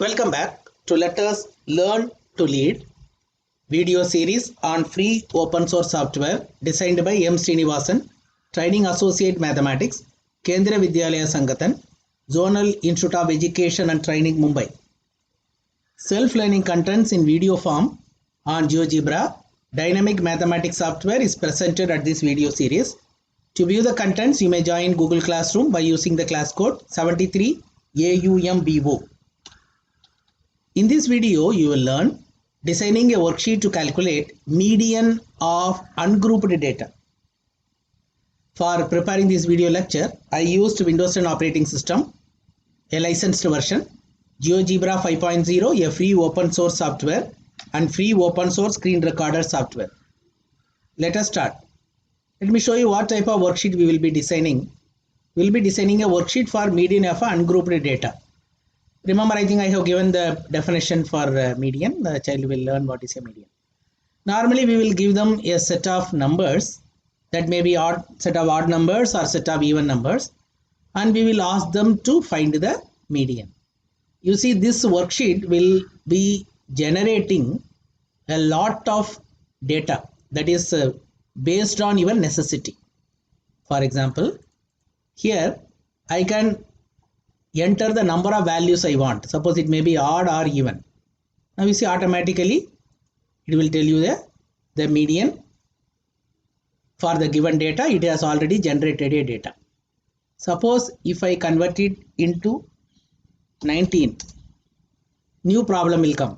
Welcome back to Let Us Learn to Lead video series on free open source software designed by M. Srinivasan, Training Associate Mathematics, Kendriya Vidyalaya Sangathan, Zonal Institute of Education and Training, Mumbai. Self-learning contents in video form on GeoGebra dynamic mathematics software is presented at this video series. To view the contents, you may join Google Classroom by using the class code 73AUMBO. In this video, you will learn designing a worksheet to calculate median of ungrouped data. For preparing this video lecture, I used Windows 10 operating system, a licensed version, GeoGebra 5.0, a free open source software, and free open source screen recorder software. Let us start. Let me show you what type of worksheet we will be designing. We will be designing a worksheet for median of ungrouped data. Remember, I think I have given the definition for median. The child will learn what is a median. Normally, we will give them a set of numbers that may be set of odd numbers or set of even numbers, and we will ask them to find the median. You see, this worksheet will be generating a lot of data that is based on your necessity. For example, here I can enter the number of values I want. Suppose it may be odd or even. Now you see, automatically it will tell you the median for the given data. It has already generated a data. Suppose if I convert it into 19, new problem will come.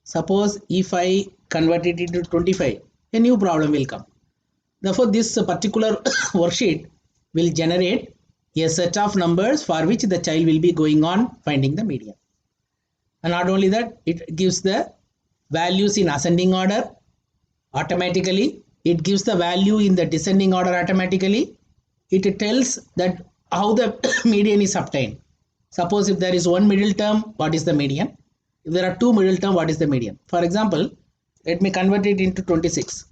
Suppose if I convert it into 25, a new problem will come. Therefore, this particular worksheet will generate a set of numbers for which the child will be going on finding the median. And not only that, it gives the values in ascending order automatically. It gives the value in the descending order automatically. It tells that how the median is obtained. Suppose if there is one middle term, what is the median? If there are two middle term, what is the median? For example, let me convert it into 26.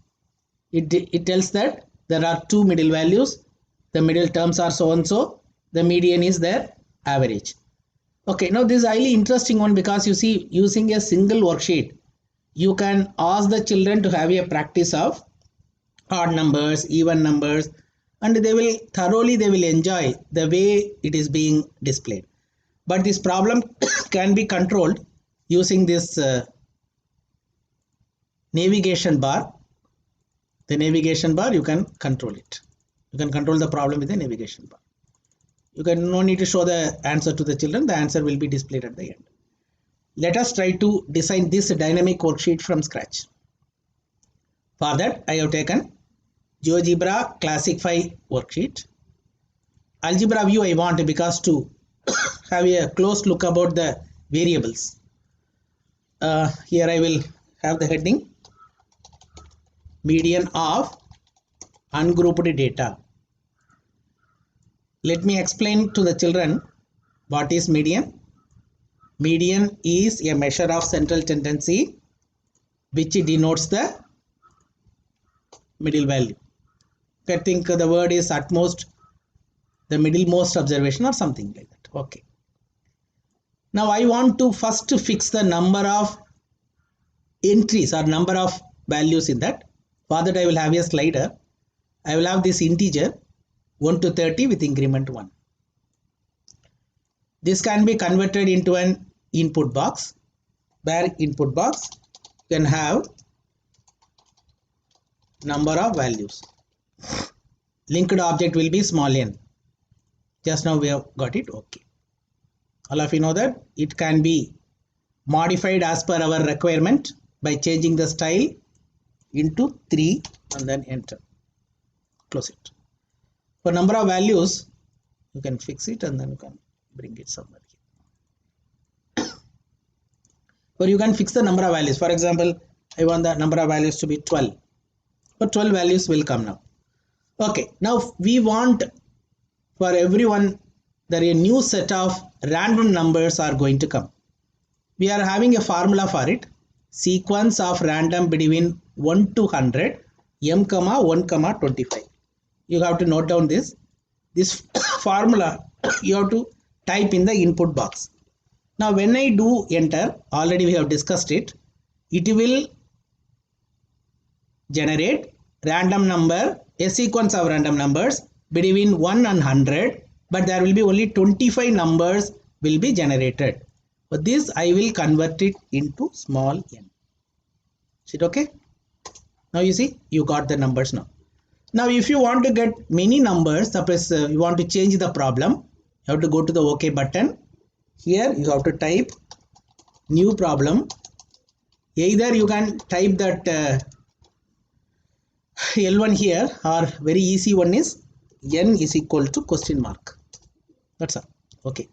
It tells that there are two middle values. The middle terms are so and so. The median is their average. Okay, now this is highly interesting one, because you see, using a single worksheet, you can ask the children to have a practice of odd numbers, even numbers, and they will enjoy the way it is being displayed. But this problem can be controlled using this navigation bar. The navigation bar, you can control it. You can control the problem with the navigation bar. You can no need to show the answer to the children. The answer will be displayed at the end. Let us try to design this dynamic worksheet from scratch. For that, I have taken GeoGebra Classic 5 worksheet. Algebra view I want, because to have a close look about the variables. Here I will have the heading median of ungrouped data. Let me explain to the children what is median. Median is a measure of central tendency which denotes the middle value. I think the word is at most the middlemost observation or something like that. Okay. Now I want to first fix the number of entries or number of values in that. For that, I will have a slider. I will have this integer 1 to 30 with increment 1. This can be converted into an input box, where input box can have number of values. Linked object will be small n. Just now we have got it. Okay. All of you know that it can be modified as per our requirement by changing the style into 3 and then enter. Close it. For number of values, you can fix it and then you can bring it somewhere here. Or you can fix the number of values. For example, I want the number of values to be 12. So 12 values will come now. Okay, now we want for everyone that a new set of random numbers are going to come. We are having a formula for it. Sequence of random between 1 to 100, m, 1, 25. You have to note down this formula you have to type in the input box. Now when I do enter, already we have discussed it, it will generate random number, a sequence of random numbers between 1 and 100, but there will be only 25 numbers will be generated. But this I will convert it into small n. Is it okay? Now you see, you got the numbers now. Now if you want to get many numbers, suppose you want to change the problem, you have to go to the OK button. Here you have to type new problem. Either you can type that L1 here, or very easy one is n is equal to question mark. That's all. Okay.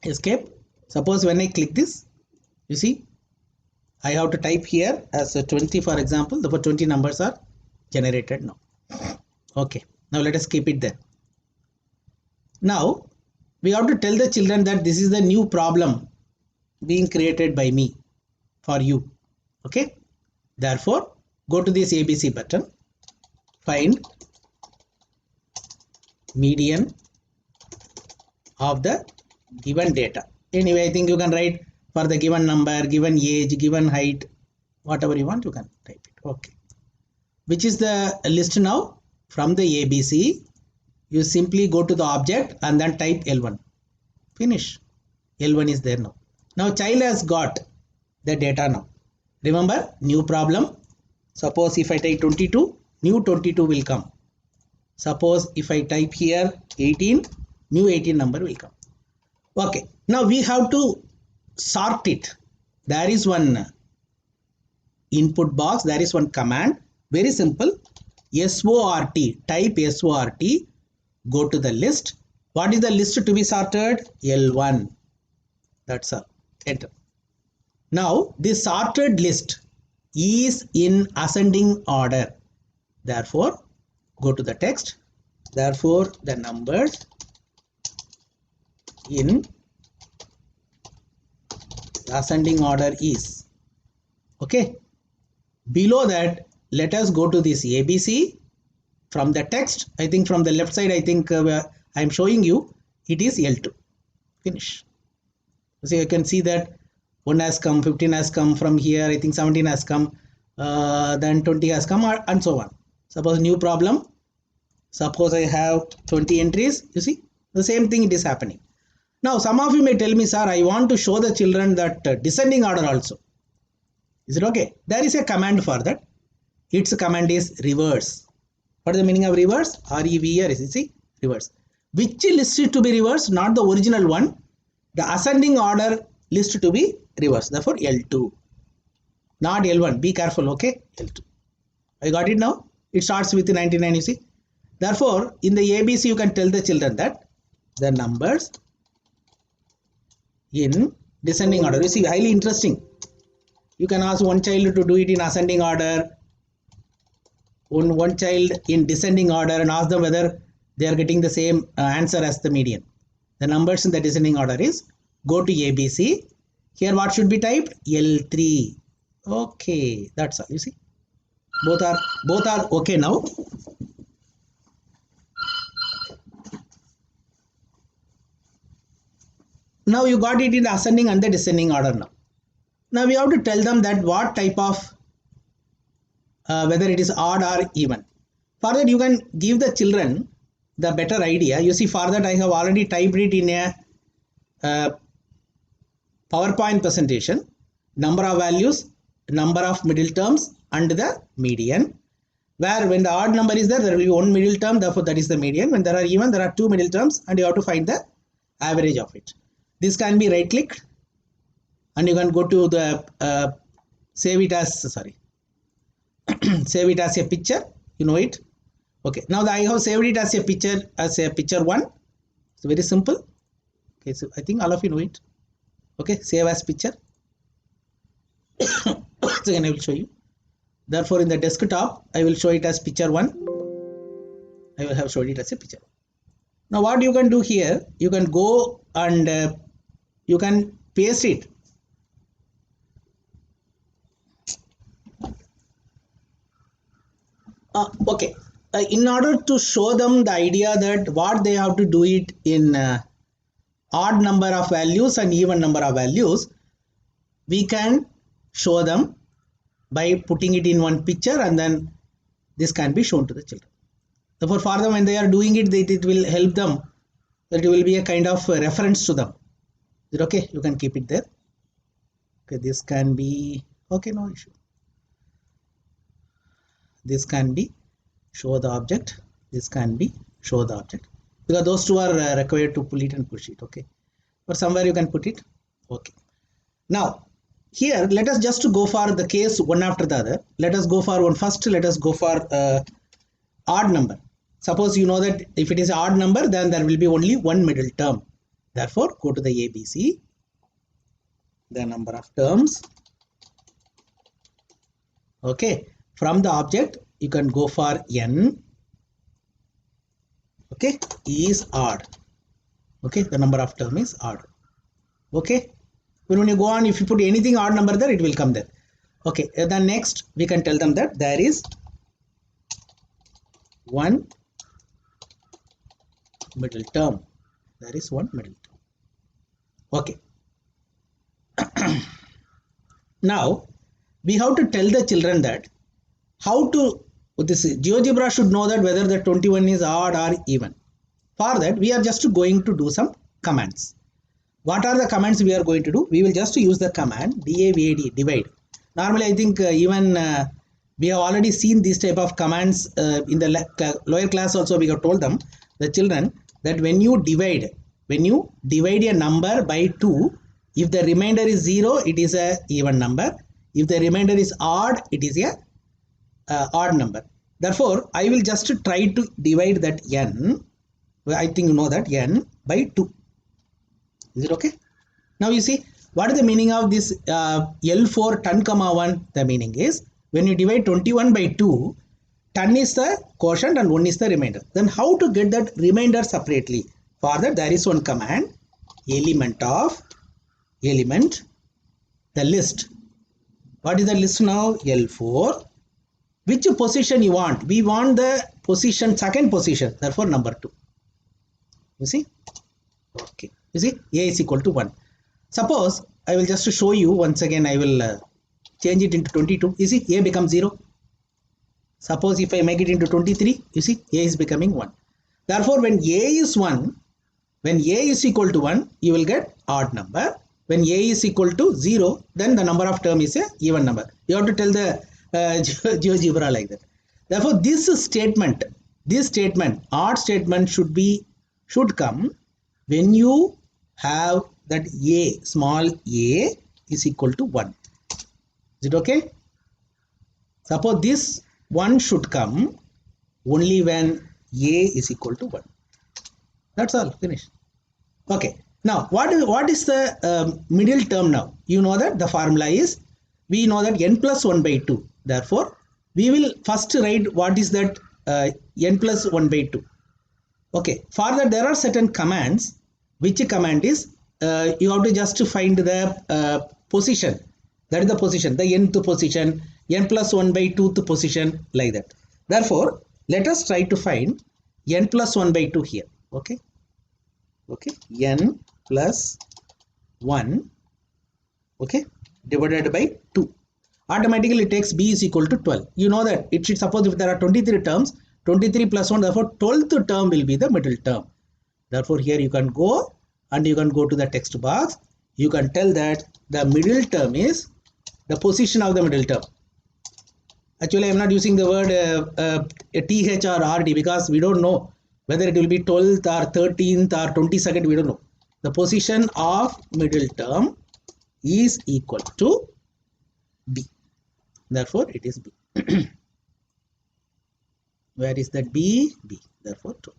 Escape. Suppose when I click this, you see, I have to type here as a 20 for example. The 20 numbers are generated now. Okay. Now let us keep it there. Now we have to tell the children that this is the new problem being created by me for you. Okay. Therefore, go to this ABC button, find median of the given data. Anyway, I think you can write for the given number, given age, given height, whatever you want, you can type it. Okay. Which is the list now? From the ABC, you simply go to the object and then type L1. Finish. L1 is there now. Now child has got the data now. Remember, new problem. Suppose if I type 22, new 22 will come. Suppose if I type here 18, new 18 number will come. Okay. Now we have to sort it. There is one input box. There is one command. Very simple. SORT. Type SORT. Go to the list. What is the list to be sorted? L1. That's all. Enter. Now this sorted list is in ascending order. Therefore, go to the text. Therefore, the numbers in ascending order is. Okay. Below that, let us go to this ABC. From the text, I think from the left side, I think I am showing you, it is L2. Finish. So you can see that 1 has come, 15 has come from here, I think 17 has come, then 20 has come, and so on. Suppose new problem. Suppose I have 20 entries. You see, the same thing it is happening. Now, some of you may tell me, sir, I want to show the children that descending order also. Is it okay? There is a command for that. Its command is reverse. What is the meaning of reverse? R-E-V-E-R-S. You see, reverse. Which list is to be reversed? Not the original one. The ascending order list to be reversed. Therefore, L2. Not L1. Be careful, okay? L2. I got it now? It starts with 99, you see. Therefore, in the ABC, you can tell the children that the numbers in descending order. You see, highly interesting. You can ask one child to do it in ascending order, one child in descending order, and ask them whether they are getting the same answer as the median. The numbers in the descending order is, go to ABC. Here what should be typed? L3. Okay, that's all. You see, both are okay now. Now you got it in the ascending and the descending order now. Now we have to tell them that what type of whether it is odd or even. For that you can give the children the better idea. You see, for that I have already typed it in a PowerPoint presentation. Number of values, number of middle terms, and the median. Where when the odd number is there, there will be one middle term, therefore that is the median. When there are even, there are two middle terms, and you have to find the average of it. This can be right clicked, and you can go to the save it as a picture. You know it. Okay. Now I have saved it as a picture 1. It's very simple. Okay. So I think all of you know it. Okay. Save as picture. So again I will show you. Therefore, in the desktop, I will show it as picture 1. I will have showed it as a picture 1. Now what you can do here, you can go and you can paste it. Okay. In order to show them the idea that what they have to do it in odd number of values and even number of values, we can show them by putting it in one picture, and then this can be shown to the children. Therefore, for them when they are doing it, it will help them. That it will be a kind of reference to them. Is it okay? You can keep it there. Okay, this can be okay, no issue. This can be show the object. This can be show the object, because those two are required to pull it and push it. Okay, but somewhere you can put it. Okay. Now here let us just go for the case one after the other. Let us go for one first. Let us go for odd number. Suppose you know that if it is odd number, then there will be only one middle term. Therefore, go to the ABC, the number of terms. Okay, from the object you can go for n. Okay, is odd. Okay, the number of term is odd. Okay, when you go on, if you put anything odd number there, it will come there. Okay, then next we can tell them that there is one middle term. There is one middle term. Okay. Now we have to tell the children that how to, this GeoGebra should know that whether the 21 is odd or even. For that we are just going to do some commands. What are the commands we are going to do? We will just use the command DAVAD, divide. Normally I think even we have already seen this type of commands in the lower class also. We have told them, the children, that when you divide a number by 2, if the remainder is 0, it is a even number. If the remainder is odd, it is a odd number. Therefore, I will just try to divide that n. I think you know that n by 2. Is it okay? Now you see what is the meaning of this L4 10, 1. The meaning is when you divide 21 by 2, 10 is the quotient and 1 is the remainder. Then how to get that remainder separately? For that there is one command, element, the list. What is the list now? L4. Which position you want? We want the position, second position, therefore number 2. You see? Okay. You see, A is equal to 1. Suppose I will just show you once again. I will change it into 22. You see, A becomes 0. Suppose if I make it into 23, you see, A is becoming 1. Therefore, when A is 1, when A is equal to 1, you will get odd number. When A is equal to 0, then the number of term is a even number. You have to tell the GeoGebra like that. Therefore, this statement, odd statement should come when you have that A, small a is equal to 1. Is it okay? Suppose this 1 should come only when A is equal to 1. That's all, finish. Okay. Now, what is the middle term now? You know that the formula is, we know that n plus 1 by 2. Therefore, we will first write what is that n plus 1 by 2. Okay. For that, there are certain commands. Which command is, you have to just find the position. That is the position, the nth position, n plus 1 by 2th position, like that. Therefore, let us try to find n plus 1 by 2 here. Okay. Okay. N plus 1, okay, divided by 2. Automatically it takes B is equal to 12. You know that it should, suppose if there are 23 terms, 23 plus 1, therefore 12th term will be the middle term. Therefore here you can go and you can go to the text box. You can tell that the middle term is the position of the middle term. Actually I am not using the word TH or RD because we don't know whether it will be 12th or 13th or 22nd, we don't know. The position of middle term is equal to B. Therefore, it is B. Where is that B? B. Therefore, 12.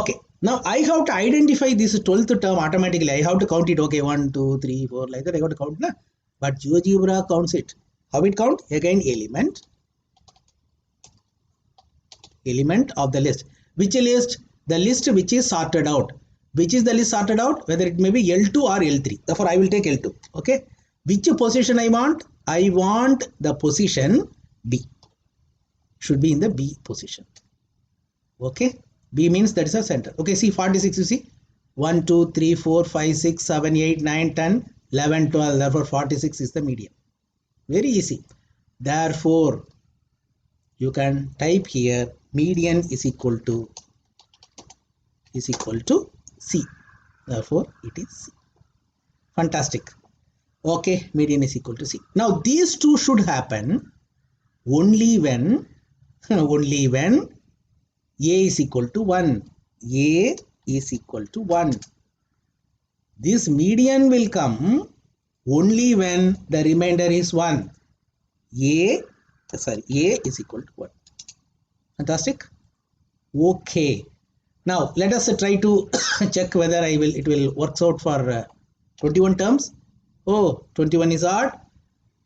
Okay. Now, I have to identify this 12th term automatically. I have to count it. Okay, 1, 2, 3, 4, like that. I have to count. Na? But GeoGebra counts it. How it count? Again, element of the list. Which list? The list which is sorted out. Which is the list sorted out? Whether it may be L2 or L3. Therefore, I will take L2. Okay. Which position I want? I want the position B. Should be in the B position. Okay. B means that is a center. Okay. See 46. You see 1, 2, 3, 4, 5, 6, 7, 8, 9, 10, 11, 12. Therefore, 46 is the median. Very easy. Therefore, you can type here median is equal to C. Therefore, it is C. Fantastic. Okay, median is equal to C. Now, these two should happen only when A is equal to 1. A is equal to 1. This median will come only when the remainder is 1. A is equal to 1. Fantastic. Okay. Now let us try to check whether it will works out for 21 terms. Oh, 21 is odd.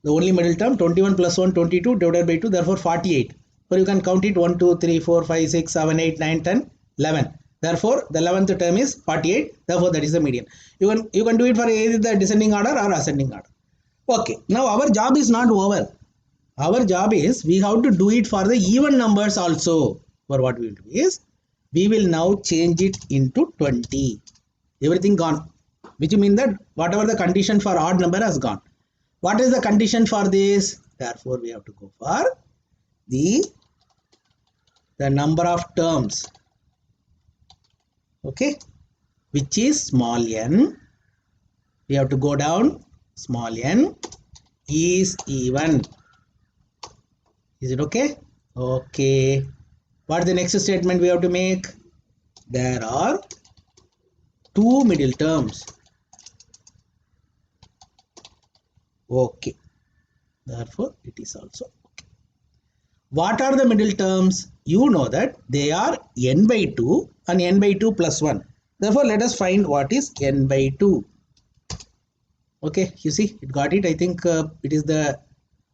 The only middle term, 21 plus 1, 22 divided by 2, therefore 48. So you can count it 1, 2, 3, 4, 5, 6, 7, 8, 9, 10, 11. Therefore, the 11th term is 48. Therefore, that is the median. You can do it for either the descending order or ascending order. Okay. Now our job is not over. Our job is we have to do it for the even numbers also. For what we will do is we will now change it into 20. Everything gone, which means that whatever the condition for odd number has gone. What is the condition for this? Therefore, we have to go for the number of terms, okay, which is small n. We have to go down. Small n is even. Is it okay? Okay. What is the next statement we have to make? There are two middle terms. Okay. Therefore, it is also okay. What are the middle terms? You know that they are n by 2 and n by 2 plus 1. Therefore, let us find what is n by 2. Okay, you see, it got it. I think it is the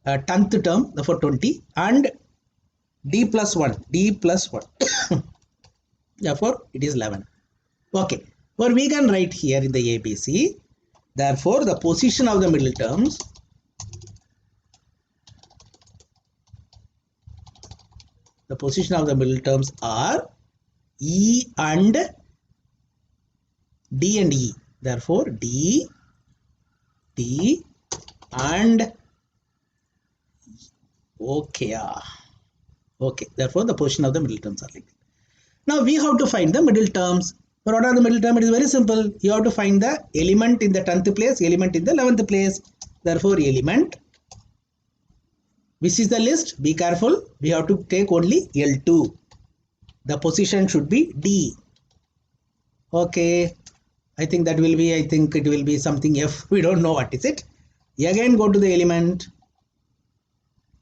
10th term, therefore 20, and d plus 1. Therefore, it is 11. Okay, or we can write here in the ABC. Therefore, the position of the middle terms are E and D and E. Therefore, D and E. Okay. Okay. Therefore, the position of the middle terms are like that. Now, we have to find the middle terms. For what are the middle term? It is very simple. You have to find the element in the 10th place, element in the 11th place. Therefore, element. Which is the list? Be careful. We have to take only L2. The position should be D. Okay. I think it will be something F. We don't know what is it. Again, go to the element.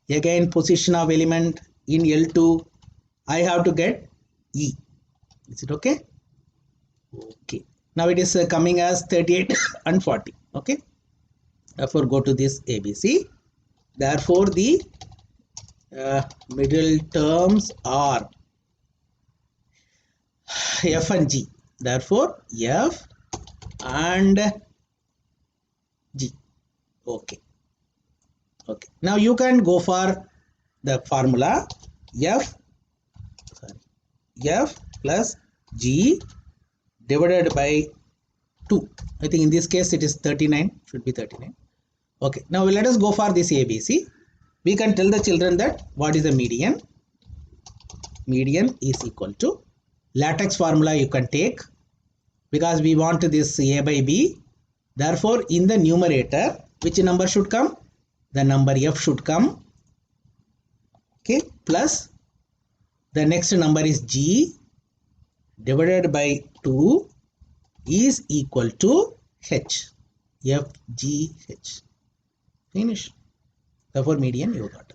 Again, position of element in L2. I have to get E. Is it okay? Okay. Now it is coming as 38 and 40. Okay. Therefore, go to this ABC. Therefore, the middle terms are F and G. Therefore, F and G. Okay. Okay. Now you can go for the formula F plus G divided by 2. I think in this case it is 39. Should be 39. Okay. Now let us go for this ABC. We can tell the children that what is the median. Median is equal to latex formula you can take, because we want this A by B. Therefore, in the numerator, which number should come? The number F should come. Okay. Plus the next number is G divided by 2 is equal to H. FGH. Finish. Therefore, median you got.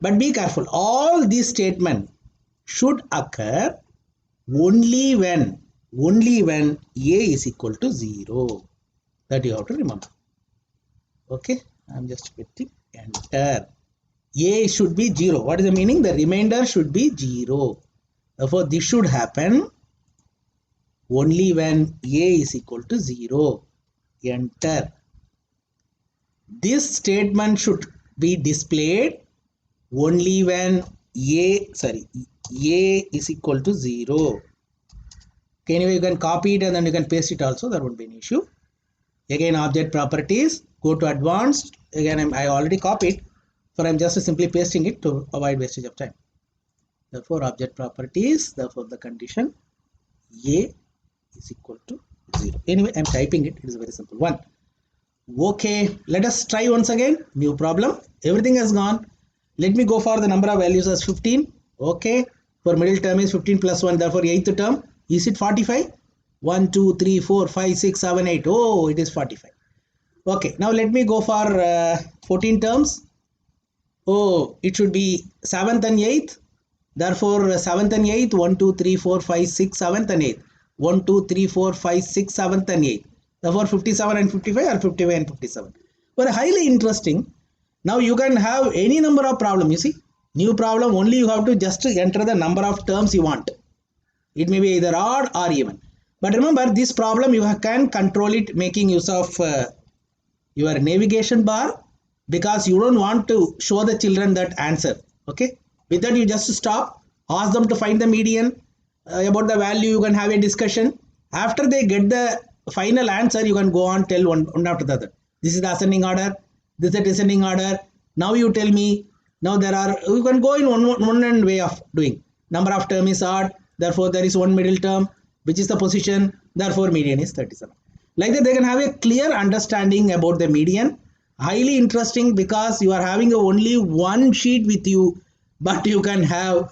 But be careful. All these statements should occur only when A is equal to 0. That you have to remember. Okay. I am just hitting enter. A should be 0. What is the meaning? The remainder should be 0. Therefore, this should happen only when A is equal to 0. Enter. This statement should be displayed only when A is equal to 0. Okay, anyway, you can copy it and then you can paste it also. There won't be an issue. Again, object properties, go to advanced. Again, I already copied, so I'm just simply pasting it to avoid wastage of time. Therefore, object properties, therefore the condition A is equal to 0. Anyway, I'm typing it. It is a very simple one. Okay, let us try once again. New problem. Everything has gone. Let me go for the number of values as 15. Okay, for middle term is 15 plus 1. Therefore, 8th term, is it 45? 1, 2, 3, 4, 5, 6, 7, 8. Oh, it is 45. Okay, now let me go for 14 terms. Oh, it should be 7th and 8th. Therefore, 7th and 8th, 1, 2, 3, 4, 5, 6, 7th and 8th. 1, 2, 3, 4, 5, 6, 7th and 8th. Therefore, 57 and 55 or 55 and 57. Very highly interesting. Now you can have any number of problem. You see, new problem, only you have to just enter the number of terms you want. It may be either odd or even. But remember, this problem you can control it making use of your navigation bar, because you don't want to show the children that answer. Okay, with that you just stop, ask them to find the median, about the value you can have a discussion. After they get the final answer, you can go on tell one after the other. This is the ascending order, this is the descending order. Now you tell me. Now there are, you can go in one way of doing. Number of term is odd, therefore there is one middle term, which is the position, therefore median is 37. Like that they can have a clear understanding about the median. Highly interesting, because you are having only one sheet with you, but you can have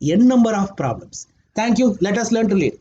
n number of problems. Thank you. Let us learn to lead.